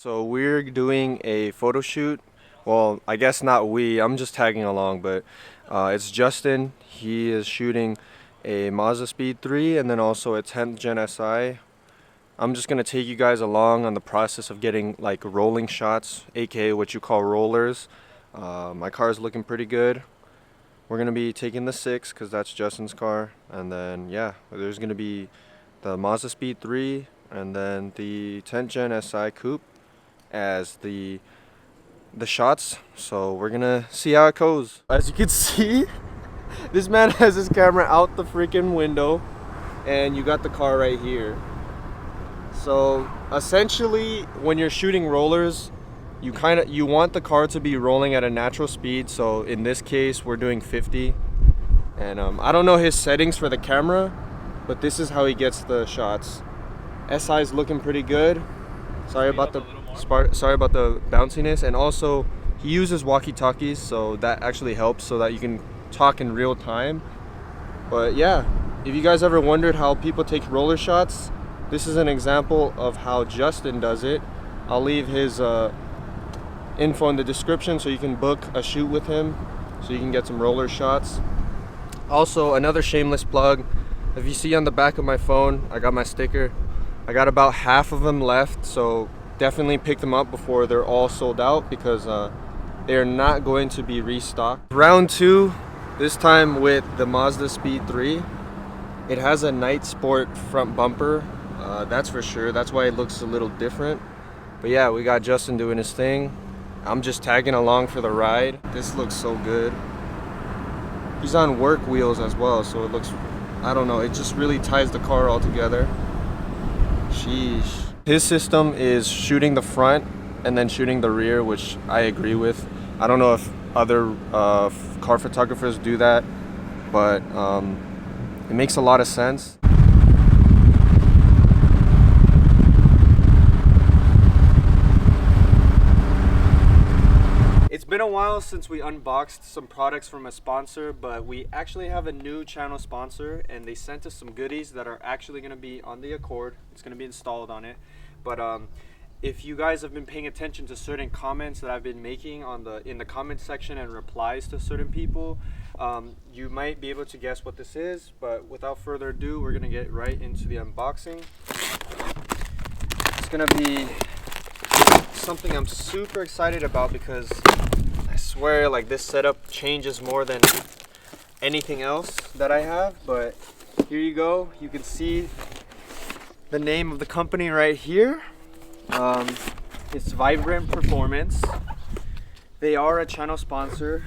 So we're doing a photo shoot. Well, I guess not we. I'm just tagging along, but it's Justin. He is shooting a Mazda Speed 3 and then also a 10th Gen SI. I'm just gonna take you guys along on the process of getting like rolling shots, aka what you call rollers. My car is looking pretty good. We're gonna be taking the 6 because that's Justin's car, and then yeah, there's gonna be the Mazda Speed 3 and then the 10th Gen SI Coupe as the shots. So we're gonna see how it goes. As you can see, this man has his camera out the freaking window, and you got the car right here. So essentially, when you're shooting rollers, you want the car to be rolling at a natural speed. So in this case, we're doing 50, and I don't know his settings for the camera, but this is how he gets the shots. SI is looking pretty good. Sorry about the bounciness, and also he uses walkie-talkies, so that actually helps so that you can talk in real time. But yeah, if you guys ever wondered how people take roller shots, this is an example of how Justin does it. I'll leave his info in the description so you can book a shoot with him so you can get some roller shots. Also, another shameless plug, if you see on the back of my phone, I got my sticker. I got about half of them left, so definitely pick them up before they're all sold out because they are not going to be restocked. Round 2, this time with the Mazda Speed 3. It has a Night Sport front bumper, that's for sure. That's why it looks a little different. But yeah, we got Justin doing his thing. I'm just tagging along for the ride. This looks so good. He's on work wheels as well, so it looks, I don't know, it just really ties the car all together. Sheesh. His system is shooting the front and then shooting the rear, which I agree with. I don't know if other car photographers do that, but it makes a lot of sense. It's been a while since we unboxed some products from a sponsor, but we actually have a new channel sponsor, and they sent us some goodies that are actually going to be on the Accord. It's going to be installed on it. But if you guys have been paying attention to certain comments that I've been making in the comment section and replies to certain people, you might be able to guess what this is. But without further ado, we're going to get right into the unboxing. It's going to be something I'm super excited about because I swear like this setup changes more than anything else that I have. But here you go, you can see the name of the company right here. It's Vibrant Performance. They are a channel sponsor,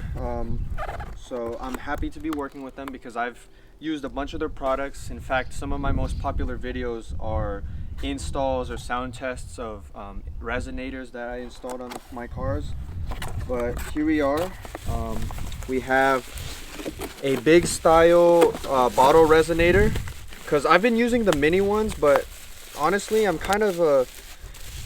so I'm happy to be working with them because I've used a bunch of their products. In fact, some of my most popular videos are installs or sound tests of resonators that I installed on my cars. But here we are. We have a big style bottle resonator, because I've been using the mini ones, but honestly I'm kind of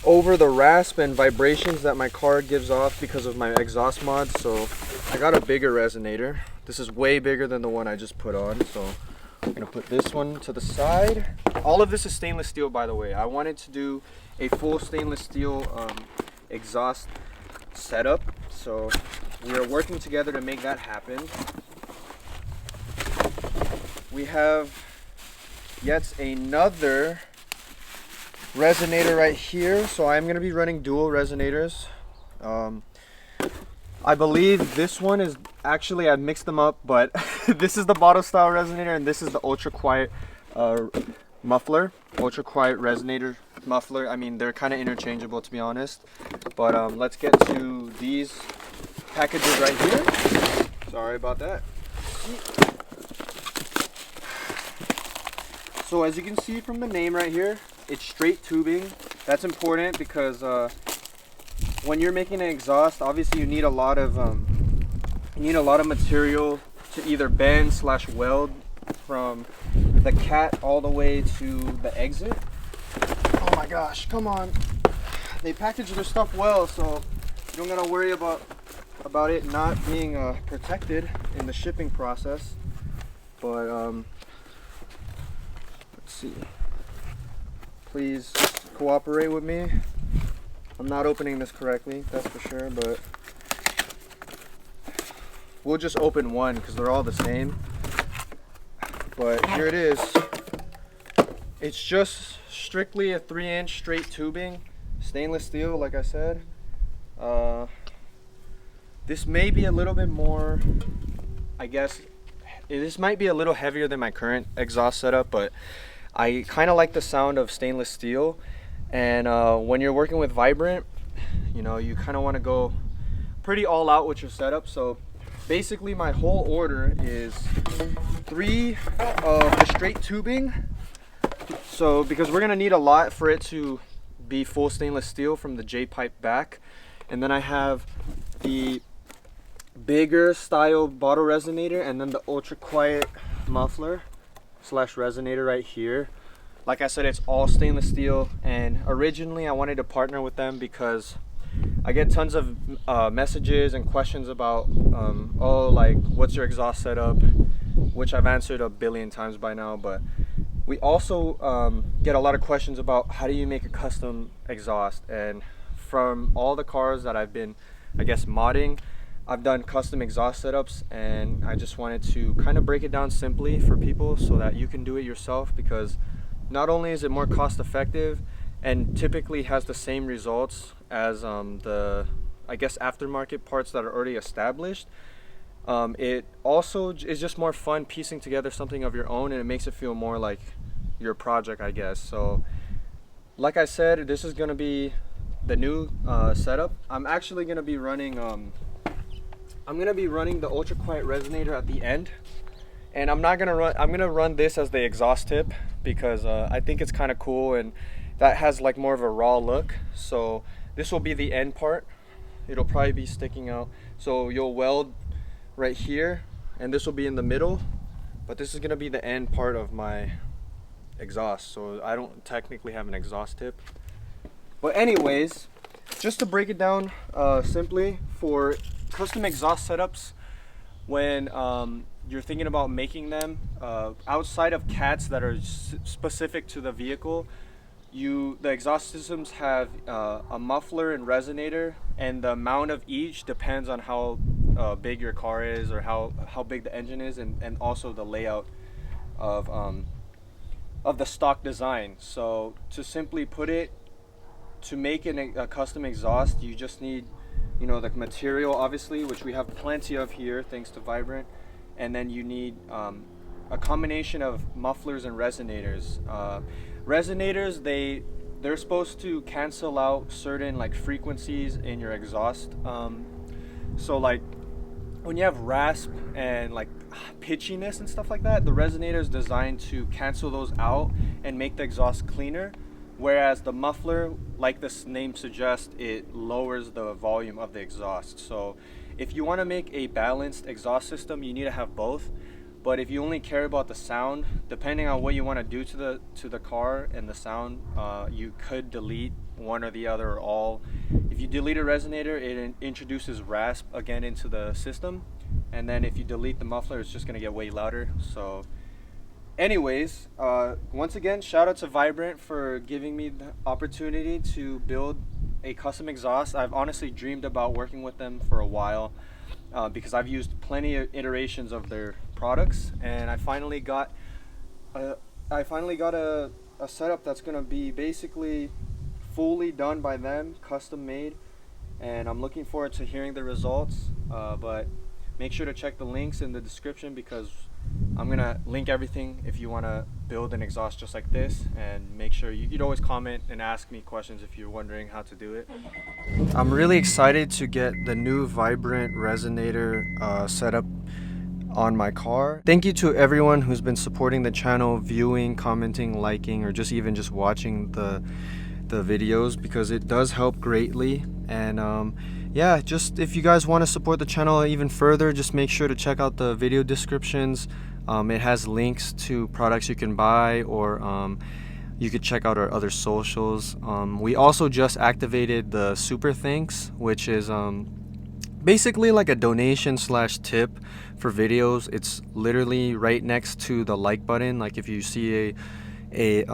over the rasp and vibrations that my car gives off because of my exhaust mods, so I got a bigger resonator. This is way bigger than the one I just put on, so I'm gonna put this one to the side. All of this is stainless steel, by the way. I wanted to do a full stainless steel exhaust setup, so we are working together to make that happen. We have yet another resonator right here, so I'm going to be running dual resonators. I believe this one is actually, I mixed them up, but this is the bottle style resonator and this is the ultra quiet muffler, ultra quiet resonator muffler. I mean, they're kind of interchangeable, to be honest. But let's get to these packages right here. Sorry about that. So as you can see from the name right here, it's straight tubing. That's important because when you're making an exhaust, obviously you need a lot of material to either bend / weld from the cat all the way to the exit. Oh my gosh, come on. They package their stuff well, so you don't gotta worry about it not being protected in the shipping process. But let's see. Please cooperate with me. I'm not opening this correctly, that's for sure, but we'll just open one because they're all the same. But here it is. It's just strictly a 3-inch straight tubing, stainless steel, like I said. This may be a little bit more, I guess, this might be a little heavier than my current exhaust setup, but I kind of like the sound of stainless steel. And when you're working with Vibrant, you know, you kind of want to go pretty all out with your setup. So basically my whole order is 3 of the straight tubing. So because we're gonna need a lot for it to be full stainless steel from the J-pipe back. And then I have the bigger style bottle resonator, and then the ultra quiet muffler slash resonator right here. Like I said, it's all stainless steel, and originally I wanted to partner with them because I get tons of messages and questions about oh, like, what's your exhaust setup, which I've answered a billion times by now. But we also get a lot of questions about how do you make a custom exhaust. And from all the cars that I've been, I guess, modding, I've done custom exhaust setups, and I just wanted to kind of break it down simply for people so that you can do it yourself, because not only is it more cost effective and typically has the same results as the, I guess, aftermarket parts that are already established, it also is just more fun piecing together something of your own, and it makes it feel more like your project, I guess. So like I said, this is going to be the new setup. I'm actually going to be running the ultra quiet resonator at the end, and I'm gonna run this as the exhaust tip because I think it's kind of cool, and that has like more of a raw look. So this will be the end part. It'll probably be sticking out, so you'll weld right here, and this will be in the middle, but this is gonna be the end part of my exhaust, so I don't technically have an exhaust tip. But anyways, just to break it down simply, for custom exhaust setups, when you're thinking about making them outside of cats that are specific to the vehicle, the exhaust systems have a muffler and resonator, and the amount of each depends on how big your car is, or how big the engine is, and also the layout of the stock design. So to simply put it, to make a custom exhaust, you just need, you know, the material, obviously, which we have plenty of here thanks to Vibrant, and then you need a combination of mufflers and resonators. Resonators, they're supposed to cancel out certain like frequencies in your exhaust. So like when you have rasp and like pitchiness and stuff like that, the resonator is designed to cancel those out and make the exhaust cleaner. Whereas the muffler, like this name suggests, it lowers the volume of the exhaust. So if you want to make a balanced exhaust system, you need to have both. But if you only care about the sound, depending on what you want to do to the car and the sound, you could delete one or the other or all. If you delete a resonator, it introduces rasp again into the system. And then if you delete the muffler, it's just going to get way louder. So anyways, once again, shout out to Vibrant for giving me the opportunity to build a custom exhaust. I've honestly dreamed about working with them for a while because I've used plenty of iterations of their products, and I finally got a setup that's going to be basically fully done by them, custom made, and I'm looking forward to hearing the results. But make sure to check the links in the description, because I'm gonna link everything if you want to build an exhaust just like this. And make sure you could always comment and ask me questions if you're wondering how to do it. I'm really excited to get the new Vibrant resonator setup on my car. Thank you to everyone who's been supporting the channel, viewing, commenting, liking, or just even just watching the videos, because it does help greatly. And yeah, just if you guys want to support the channel even further, just make sure to check out the video descriptions. It has links to products you can buy, or you could check out our other socials. We also just activated the Super Thanks, which is basically like a donation slash tip for videos. It's literally right next to the like button. Like if you see a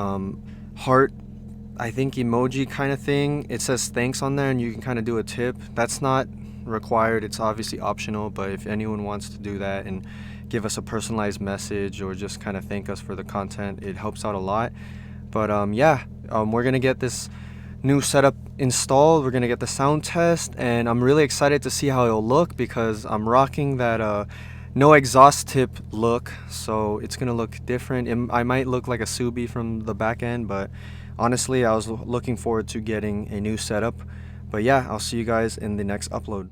heart I think emoji kind of thing. It says thanks on there and you can kind of do a tip. That's not required, it's obviously optional, but if anyone wants to do that and give us a personalized message or just kind of thank us for the content, it helps out a lot. But yeah, we're gonna get this new setup installed. We're gonna get the sound test, and I'm really excited to see how it'll look because I'm rocking that no exhaust tip look, so it's gonna look different. I might look like a Subi from the back end, but honestly, I was looking forward to getting a new setup. But yeah, I'll see you guys in the next upload.